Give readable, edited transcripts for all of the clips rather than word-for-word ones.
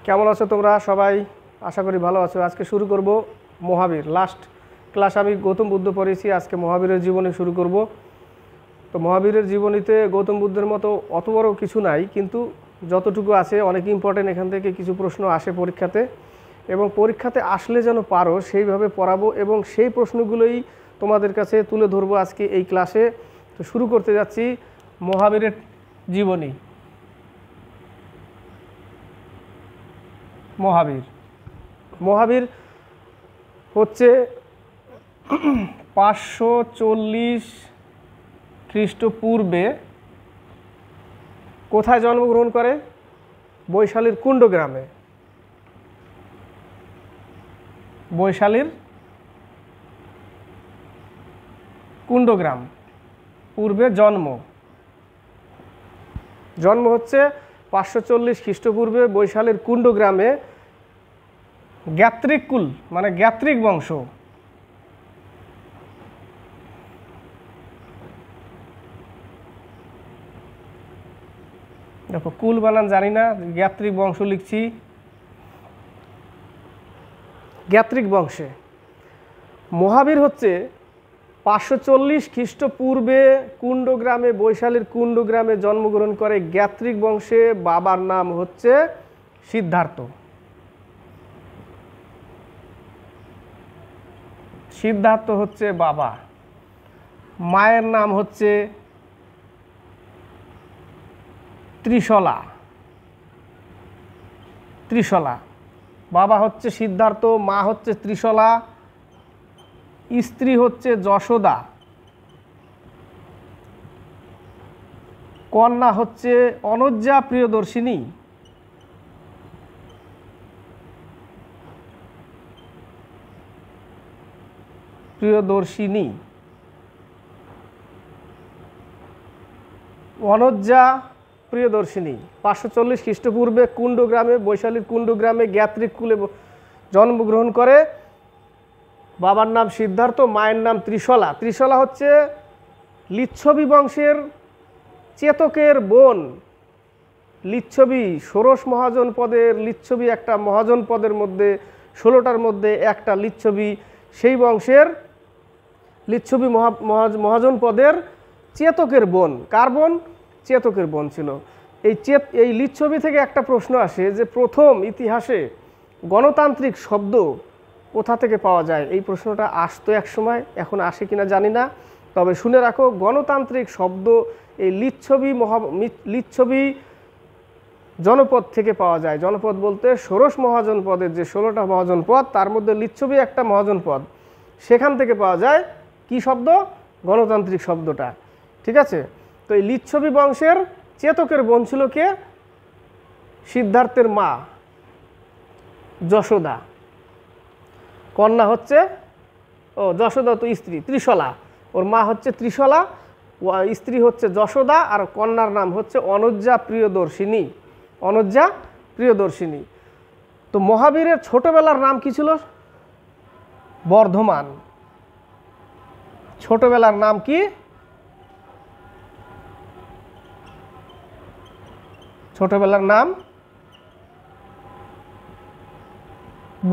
কেমন আছো তোমরা সবাই? আশা করি ভালো আছো। আজকে শুরু করব মহাবীর। লাস্ট ক্লাস আমি গৌতম বুদ্ধ পড়েছি, আজকে মহাবীরের জীবনী শুরু করব। তো মহাবীরের জীবনীতে গৌতম বুদ্ধের মতো অত বড় কিছু নাই, কিন্তু যতটুকু আছে অনেক ইম্পর্টেন্ট। এখান থেকে কিছু প্রশ্ন আসে পরীক্ষাতে, এবং পরীক্ষাতে আসলে যেন পারো সেইভাবে পড়াবো, এবং সেই প্রশ্নগুলোই তোমাদের কাছে তুলে ধরবো আজকে এই ক্লাসে। তো শুরু করতে যাচ্ছি মহাবীরের জীবনী। মহাবীর হচ্ছে 540 খ্রিস্টপূর্বে কোথায় জন্মগ্রহণ করে? বৈশালীর কুণ্ড গ্রামে। বৈশালীর কুণ্ডগ্রাম পূর্বে জন্ম হচ্ছে 540 খ্রিস্টপূর্বে বৈশালীর কুণ্ডগ্রামে। জ্ঞাত্রিক কুল মানে জ্ঞাত্রিক বংশ। দেখো কুল বানান জানি না, জ্ঞাত্রিক বংশ লিখছি। জ্ঞাত্রিক বংশে মহাবীর হচ্ছে 540 খ্রিস্টপূর্বে কুণ্ডগ্রামে, বৈশালীর কুণ্ডগ্রামে জন্মগ্রহণ করে। জ্ঞাত্রিক বংশে। বাবার নাম হচ্ছে সিদ্ধার্থ। সিদ্ধার্থ হচ্ছে বাবা। মায়ের নাম হচ্ছে ত্রিশলা। বাবা হচ্ছে সিদ্ধার্থ, মা হচ্ছে ত্রিশলা, স্ত্রী হচ্ছে যশোদা, কন্যা হচ্ছে অনজ্জা প্রিয়দর্শিনী, অনজ্জা প্রিয়দর্শিনী। 540 খ্রিস্টপূর্বে কুণ্ডগ্রামে, বৈশালীর কুণ্ডগ্রামে জ্ঞাত্রিক কুলে জন্মগ্রহণ করে। বাবার নাম সিদ্ধার্থ, মায়ের নাম ত্রিশলা। ত্রিশলা হচ্ছে লিচ্ছবি বংশের চেতকের বোন। লিচ্ছবি ষোড়শ মহাজন পদের, লিচ্ছবি একটা মহাজন পদের মধ্যে 16টার মধ্যে একটা লিচ্ছবি। সেই বংশের লিচ্ছবি মহাজন পদের চেতকের বোন। কার বোন? চেতকের বোন ছিল। এই লিচ্ছবি থেকে একটা প্রশ্ন আসে যে প্রথম ইতিহাসে গণতান্ত্রিক শব্দ কোথা থেকে পাওয়া যায়? এই প্রশ্নটা আসতো এক সময়, এখন আসে কিনা জানি না। তবে শুনে রাখো, গণতান্ত্রিক শব্দ এই লিচ্ছবি জনপদ থেকে পাওয়া যায়। জনপদ বলতে ষোড়শ মহাজনপদের যে 16টা মহাজনপদ, তার মধ্যে লিচ্ছবি একটা মহাজনপদ। সেখান থেকে পাওয়া যায় কি শব্দ? গণতান্ত্রিক শব্দটা। ঠিক আছে? তো এই লিচ্ছবি বংশের চেতকের বোন ছিল কে? সিদ্ধার্থের মা যশোদা। কন্যা হচ্ছে যশোদা তো স্ত্রী, ত্রিশলা। ওর মা হচ্ছে ত্রিশলা, স্ত্রী হচ্ছে যশোদা, আর কন্যার নাম হচ্ছে অনজ্জা প্রিয়দর্শিনী। তো মহাবীরের ছোটবেলার নাম কি ছিল? বর্ধমান। ছোটবেলার নাম কি? ছোটবেলার নাম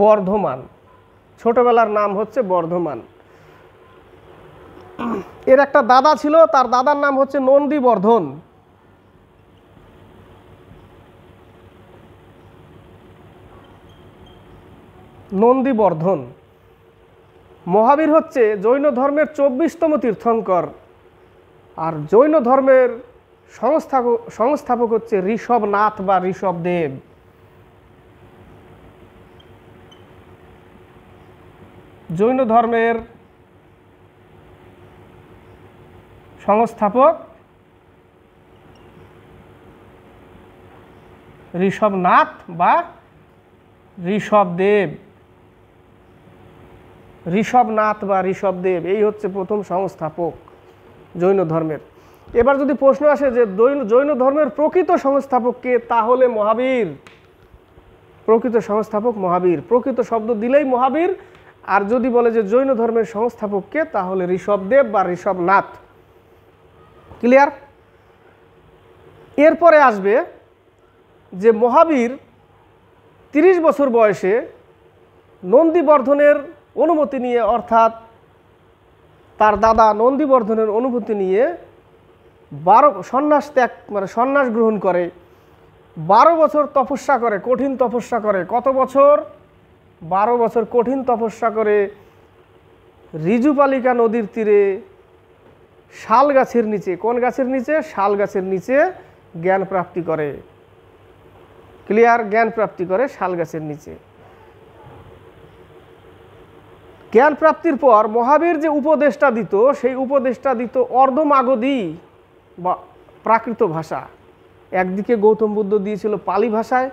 বর্ধমান। ছোটবেলার নাম হচ্ছে বর্ধমান। এর একটা দাদা ছিল, তার দাদার নাম হচ্ছে নন্দীবর্ধন। মহাবীর হচ্ছে জৈন ধর্মের 24তম তীর্থঙ্কর, আর জৈন ধর্মের সংস্থাপক হচ্ছে ঋষভনাথ বা ঋষভদেব। জৈন ধর্মের সংস্থাপক ঋষভনাথ বা ঋষভদেব। এই হচ্ছে প্রথম সংস্থাপক জৈন ধর্মের। এবার যদি প্রশ্ন আসে যে জৈন ধর্মের প্রকৃত সংস্থাপক কে, তাহলে মহাবীর। প্রকৃত সংস্থাপক মহাবীর। প্রকৃত শব্দ দিলেই মহাবীর। আর যদি বলে যে জৈন ধর্মের সংস্থাপক কে, তাহলে ঋষভদেব বা ঋষভনাথ। ক্লিয়ার? এরপরে আসবে যে মহাবীর 30 বছর বয়সে নন্দীবর্ধনের অনুমতি নিয়ে, অর্থাৎ তার দাদা নন্দীবর্ধনের অনুমতি নিয়ে 12 সন্ন্যাস ত্যাগ মানে সন্ন্যাস গ্রহণ করে, 12 বছর তপস্যা করে, কঠিন তপস্যা করে। কত বছর? 12 বছর কঠিন তপস্যা করে ঋজুপালিকা নদীর তীরে শাল গাছের নিচে, কোন গাছের নিচে? শাল গাছের নিচে জ্ঞান প্রাপ্তি করে। ক্লিয়ার? জ্ঞান প্রাপ্তি করে শাল গাছের নিচে। জ্ঞান প্রাপ্তির পর মহাবীর যে উপদেশটা দিত, সেই উপদেশটা দিত অর্ধমাগধী বা প্রাকৃত ভাষা। একদিকে গৌতম বুদ্ধ দিয়েছিল পালি ভাষায়,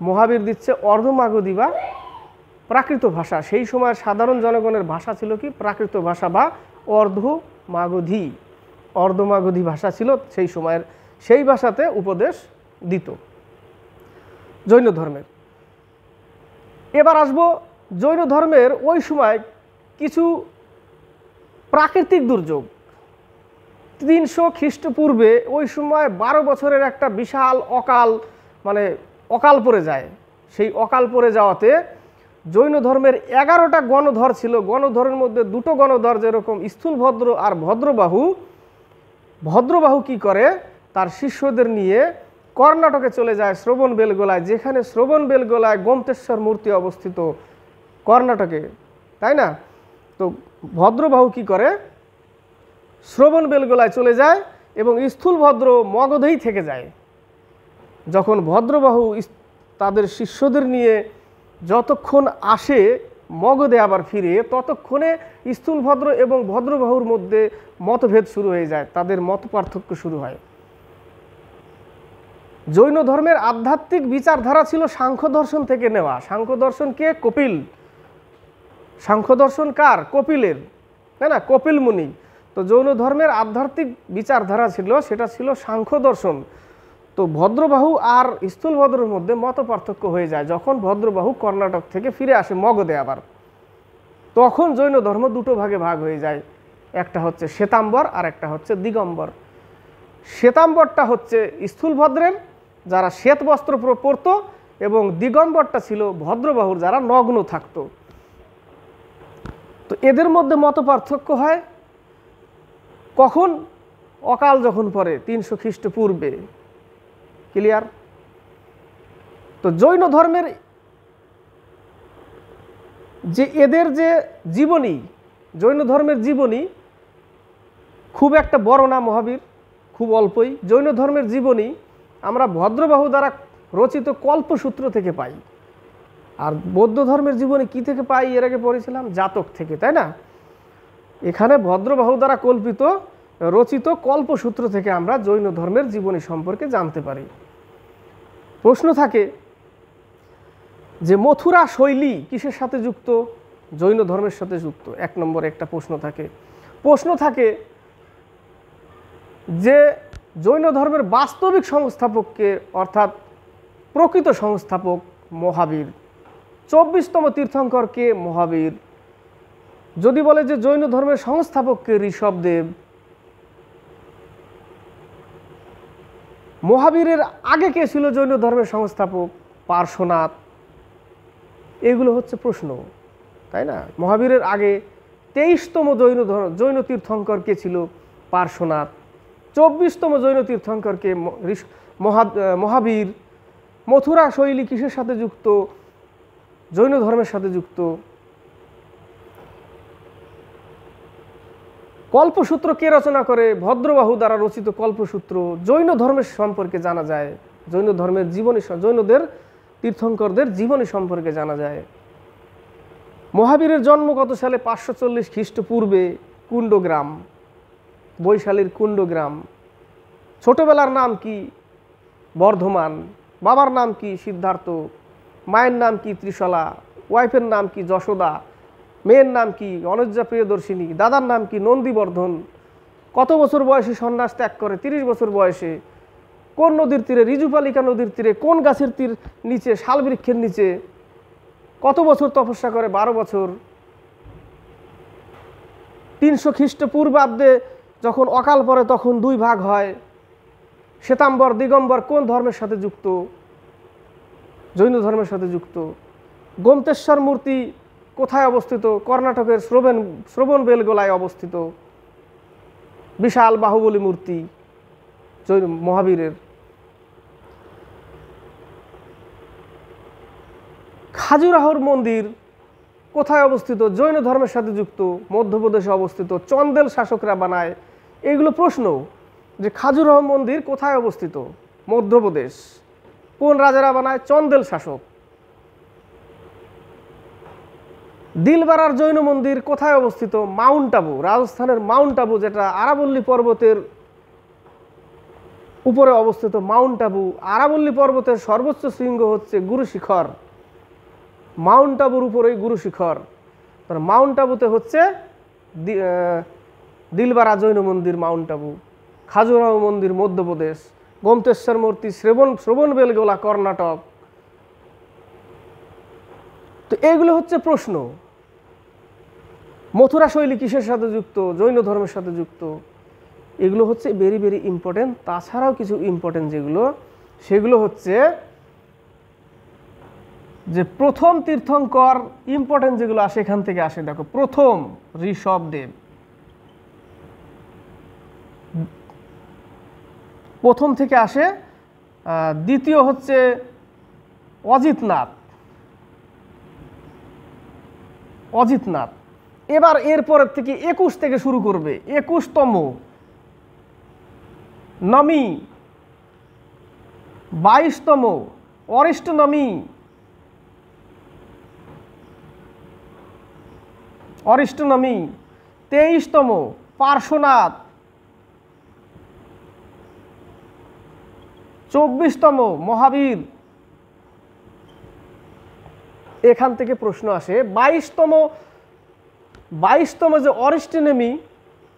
মহাবীর দিচ্ছে অর্ধমাগধী বা প্রাকৃত ভাষা। সেই সময়ের সাধারণ জনগণের ভাষা ছিল কি? প্রাকৃত ভাষা বা অর্ধমাগধী। অর্ধমাগধী ভাষা ছিল সেই সময়ের, সেই ভাষাতে উপদেশ দিত জৈন ধর্মের। এবার আসবো জৈন ধর্মের ওই সময় কিছু প্রাকৃতিক দুর্যোগ। 300 খ্রিস্টপূর্বে ওই সময় 12 বছরের একটা বিশাল অকাল মানে অকাল পড়ে যায়। সেই অকাল পড়ে যাওয়াতে জৈন ধর্মের 11টা গণধর ছিল। গণধরের মধ্যে 2টো গণধর, যেরকম স্থূলভদ্র আর ভদ্রবাহু। ভদ্রবাহু কি করে? তার শিষ্যদের নিয়ে কর্ণাটকে চলে যায়, শ্রবণবেলগোলায়, যেখানে শ্রবণবেলগোলায় গোমতেশ্বর মূর্তি অবস্থিত কর্ণাটকে, তাই না? তো ভদ্রবাহু কি করে? শ্রবণবেলগোলায় চলে যায় এবং স্থূলভদ্র মগধেই থেকে যায়। যখন ভদ্রবাহু তাদের শিষ্যদের নিয়ে যতক্ষণ আসে মগধে আবার ফিরে, ততক্ষণে স্থূলভদ্র এবং ভদ্রবাহুর মধ্যে মতভেদ শুরু হয়ে যায়, তাদের মত পার্থক্য শুরু হয়। জৈন ধর্মের আধ্যাত্মিক বিচারধারা ছিল সাংখ্য দর্শন থেকে নেওয়া। সাংখ্য দর্শন কে? কপিল। সাংখ্য দর্শন কার? কপিলের, তাই না? কপিল মুনি। তো জৈন ধর্মের আধ্যাত্মিক বিচারধারা ছিল, সেটা ছিল সাংখ্য দর্শন। তো ভদ্রবাহু আর স্থূলভদ্রের মধ্যে মত পার্থক্য হয়ে যায় যখন ভদ্রবাহু কর্ণাটক থেকে ফিরে আসে মগধে আবার। তখন জৈন ধর্ম 2টো ভাগে ভাগ হয়ে যায়, একটা হচ্ছে শ্বেতাম্বর আর একটা হচ্ছে দিগম্বর। শ্বেতাম্বরটা হচ্ছে স্থূলভদ্রের, যারা শ্বেত বস্ত্র পরত, এবং দিগম্বরটা ছিল ভদ্রবাহুর, যারা নগ্ন থাকত। তো এদের মধ্যে মত পার্থক্য হয় কখন? অকাল যখন পড়ে 300 খ্রিস্টপূর্বে। ক্লিয়ার? তো জৈন ধর্মের যে এদের যে জীবনী, জৈন ধর্মের জীবনী খুব একটা বড় না মহাবীর, খুব অল্পই। জৈন ধর্মের জীবনী আমরা ভদ্রবাহু দ্বারা রচিত কল্পসূত্র থেকে পাই। আর বৌদ্ধ ধর্মের জীবনী কি থেকে পাই? এর আগে পড়েছিলাম, জাতক থেকে, তাই না? এখানে ভদ্রবাহু দ্বারা কল্পিত রচিত কল্পসূত্র থেকে আমরা জৈন ধর্মের জীবনী সম্পর্কে জানতে পারি। প্রশ্ন থাকে যে মথুরা শৈলী কিসের সাথে যুক্ত? জৈন ধর্মের সাথে যুক্ত। 1 নম্বরে একটা প্রশ্ন থাকে। প্রশ্ন থাকে যে জৈন ধর্মের বাস্তবিক সংস্থাপককে, অর্থাৎ প্রকৃত সংস্থাপক মহাবীর। 24তম তীর্থঙ্কর কে? মহাবীর। যদি বলে যে জৈন ধর্মের সংস্থাপককে ঋষভদেব। মহাবীরের আগে কে ছিল জৈন ধর্মের সংস্থাপক? পার্শ্বনাথ। এগুলো হচ্ছে প্রশ্ন, তাই না? মহাবীরের আগে 23তম জৈন তীর্থঙ্কর কে ছিল? পার্শ্বনাথ। 24তম জৈন তীর্থঙ্কর কে? মহাবীর। মথুরা শৈলী কিসের সাথে যুক্ত? জৈন ধর্মের সাথে যুক্ত। কল্পসূত্র কে রচনা করে? ভদ্রবাহু দ্বারা রচিত কল্পসূত্র। জৈন ধর্মের সম্পর্কে জানা যায়, জৈন ধর্মের জীবনী, জৈনদের তীর্থঙ্করদের জীবনী সম্পর্কে জানা যায়। মহাবীরের জন্ম কত সালে? 540 খ্রিস্টপূর্বে কুণ্ডগ্রাম, বৈশালীর কুণ্ডগ্রাম। ছোটবেলার নাম কি? বর্ধমান। বাবার নাম কি? সিদ্ধার্থ। মায়ের নাম কি? ত্রিশলা। ওয়াইফের নাম কি? যশোদা। মেয়ের নাম কি? অনজ্জা প্রিয়দর্শিনী। দাদার নাম কি? নন্দীবর্ধন। কত বছর বয়সে সন্ন্যাস ত্যাগ করে? 30 বছর বয়সে। কোন নদীর তীরে? ঋজুপালিকা নদীর তীরে। কোন গাছের নিচে? শাল বৃক্ষের নিচে। কত বছর তপস্যা করে? 12 বছর। 300 খ্রিস্টপূর্বাব্দে যখন অকাল পড়ে তখন 2 ভাগ হয়। শ্বেতাম্বর দিগম্বর কোন ধর্মের সাথে যুক্ত? জৈন ধর্মের সাথে যুক্ত। গোমতেশ্বর মূর্তি কোথায় অবস্থিত? কর্ণাটকের শ্রবণবেলগোলায় অবস্থিত, বিশাল বাহুবলী মূর্তি জৈন মহাবীরের। খাজুরাহোর মন্দির কোথায় অবস্থিত? জৈন ধর্মের সাথে যুক্ত, মধ্যপ্রদেশে অবস্থিত, চন্দেল শাসকরা বানায়। এইগুলো প্রশ্ন যে খাজুরাহ মন্দির কোথায় অবস্থিত? মধ্যপ্রদেশ। কোন রাজারা বানায়? চন্দেল শাসক। দিলবারার জৈন মন্দির কোথায় অবস্থিত? মাউন্ট আবু, রাজস্থানের মাউন্ট আবু, যেটা আরাবল্লী পর্বতের উপরে অবস্থিত। মাউন্ট আবু, আরাবল্লী পর্বতের সর্বোচ্চ শৃঙ্গ হচ্ছে গুরু শিখর, মাউন্ট আবুর উপরেই গুরু শিখর। মাউন্ট আবুতে হচ্ছে দিলবারা জৈন মন্দির মাউন্ট আবু, খাজুরাহ মন্দির মধ্যপ্রদেশ, গোমতেশ্বর মূর্তি শ্রবণবেলগোলা কর্ণাটক। তো এইগুলো হচ্ছে প্রশ্ন। মথুরা শৈলী কিসের সাথে যুক্ত? জৈন ধর্মের সাথে যুক্ত। এগুলো হচ্ছে ভেরি ভেরি ইম্পর্টেন্ট। তাছাড়াও কিছু ইম্পর্টেন্ট যেগুলো, সেগুলো হচ্ছে যে প্রথম তীর্থঙ্কর, ইম্পর্টেন্ট যেগুলো আসে এখান থেকে আসে। দেখো, প্রথম ঋষভদেব, প্রথম থেকে আসে। দ্বিতীয় হচ্ছে অজিতনাথ, অজিতনাথ। এবার এরপরের থেকে 21 থেকে শুরু করবে। 21তম নমি, 22তম অরিষ্টনমি, অরিষ্টনমি, 23তম পার্শ্বনাথ, 24তম মহাবীর। এখান থেকে প্রশ্ন আসে। 22তম যে অরিষ্টনেমি,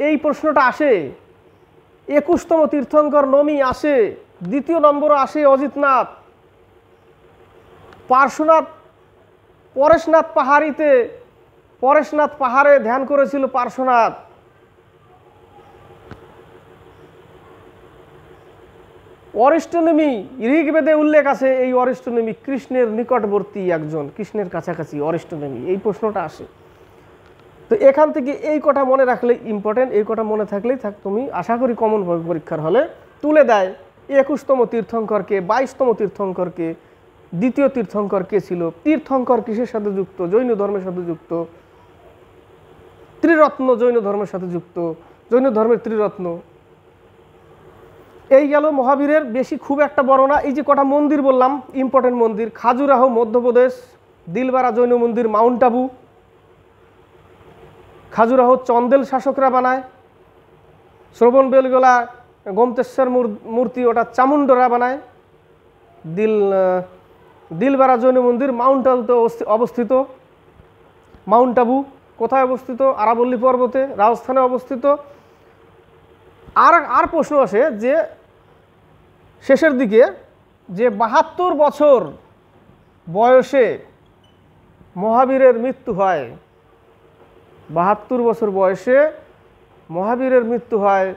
এই প্রশ্নটা আসে। 21তম তীর্থঙ্কর নমি আসে, দ্বিতীয় নম্বরও আসে অজিতনাথ। পার্শ্বনাথ, পরেশনাথ পাহাড়িতে, পরেশনাথ পাহাড়ে ধ্যান করেছিল পার্শ্বনাথ। অরিষ্টনেমি ঋগ্বেদে উল্লেখ আছে। এই অরিষ্টনেমি কৃষ্ণের নিকটবর্তী একজন, কৃষ্ণের কাছাকাছি অরিষ্টনেমি। এই প্রশ্নটা আসে। তো এখান থেকে এই কটা মনে রাখলে ইম্পর্টেন্ট। এই কটা মনে থাকলেই তুমি আশা করি কমন পরীক্ষার হলে তুলে দেয়। 21তম তীর্থঙ্করকে, 22তম তীর্থঙ্করকে, দ্বিতীয় তীর্থঙ্কর কে ছিল, তীর্থঙ্কর কিসের সাথে যুক্ত? জৈন ধর্মের সাথে যুক্ত। ত্রিরত্ন জৈন ধর্মের সাথে যুক্ত, জৈন ধর্মের ত্রিরত্ন। এই গেল মহাবীরের, বেশি খুব একটা বড় না। এই যে কটা মন্দির বললাম ইম্পর্টেন্ট মন্দির, খাজুরাহ মধ্যপ্রদেশ, দিলবারা জৈন মন্দির মাউন্ট আবু, খাজুরাহ চন্দেল শাসকরা বানায়, শ্রবণবেলগোলা গোমতেশ্বর মূর্তি ওটা চামুন্ডরা বানায়, দিলবারা জৈন মন্দির মাউন্ট আবুতে অবস্থিত। মাউন্ট আবু কোথায় অবস্থিত? আরাবল্লী পর্বতে, রাজস্থানে অবস্থিত। আর প্রশ্ন আসে যে শেষের দিকে যে 72 বছর বয়সে মহাবীরের মৃত্যু হয়, 72 বছর বয়সে মহাবীরের মৃত্যু হয়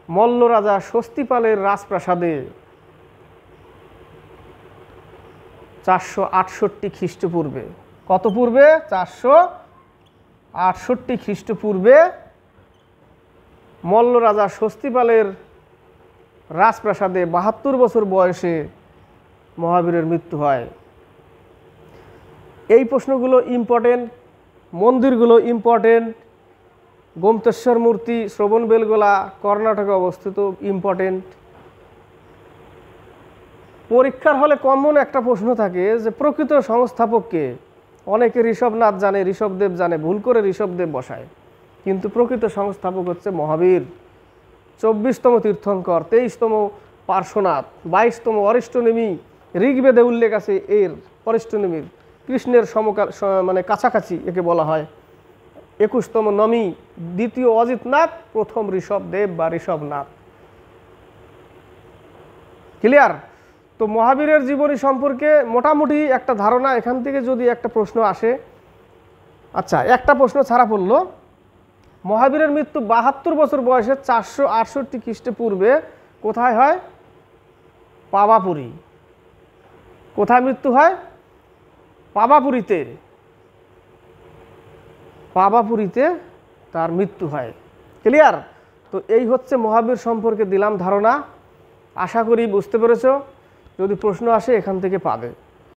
মল্ল রাজা স্বস্তিপালের রাজপ্রাসাদে 468 খ্রিস্টপূর্বে। কত পূর্বে? 468 খ্রিস্টপূর্বে মল্ল রাজা স্বস্তিপালের রাজপ্রাসাদে 72 বছর বয়সে মহাবীরের মৃত্যু হয়। এই প্রশ্নগুলো ইম্পর্টেন্ট, মন্দিরগুলো ইম্পর্টেন্ট। গোমতেশ্বর মূর্তি শ্রবণবেলগোলা কর্ণাটকে অবস্থিত, ইম্পর্টেন্ট। পরীক্ষার হলে কমন একটা প্রশ্ন থাকে যে প্রকৃত সংস্থাপককে। অনেকে ঋষভনাথ জানে, ঋষভদেব জানে, ভুল করে ঋষভদেব বসায়, কিন্তু প্রকৃত সংস্থাপক হচ্ছে মহাবীর। 24তম তীর্থঙ্কর, 23তম পার্শ্বনাথ, 22তম অরিষ্টনেমি। ঋগ্বেদে উল্লেখ আছে এর, অরিষ্টনেমির, কৃষ্ণের সমকাল মানে কাছাকাছি একে বলা হয়। 21তম নমি, দ্বিতীয় অজিতনাথ, প্রথম ঋষভদেব বা ঋষভনাথ। ক্লিয়ার? তো মহাবীরের জীবনী সম্পর্কে মোটামুটি একটা ধারণা এখান থেকে যদি একটা প্রশ্ন আসে। আচ্ছা, একটা প্রশ্ন ছাড়া পড়লো, মহাবীরের মৃত্যু 72 বছর বয়সে 468 খ্রিস্টপূর্বে কোথায় হয়? পাওয়াপুরী। কোথায় মৃত্যু হয়? পাবাপুরীতে। পাবাপুরীতে তার মৃত্যু হয়। ক্লিয়ার? তো এই হচ্ছে মহাবীর সম্পর্কে দিলাম ধারণা। আশা করি বুঝতে পেরেছ। যদি প্রশ্ন আসে এখান থেকে পাবে।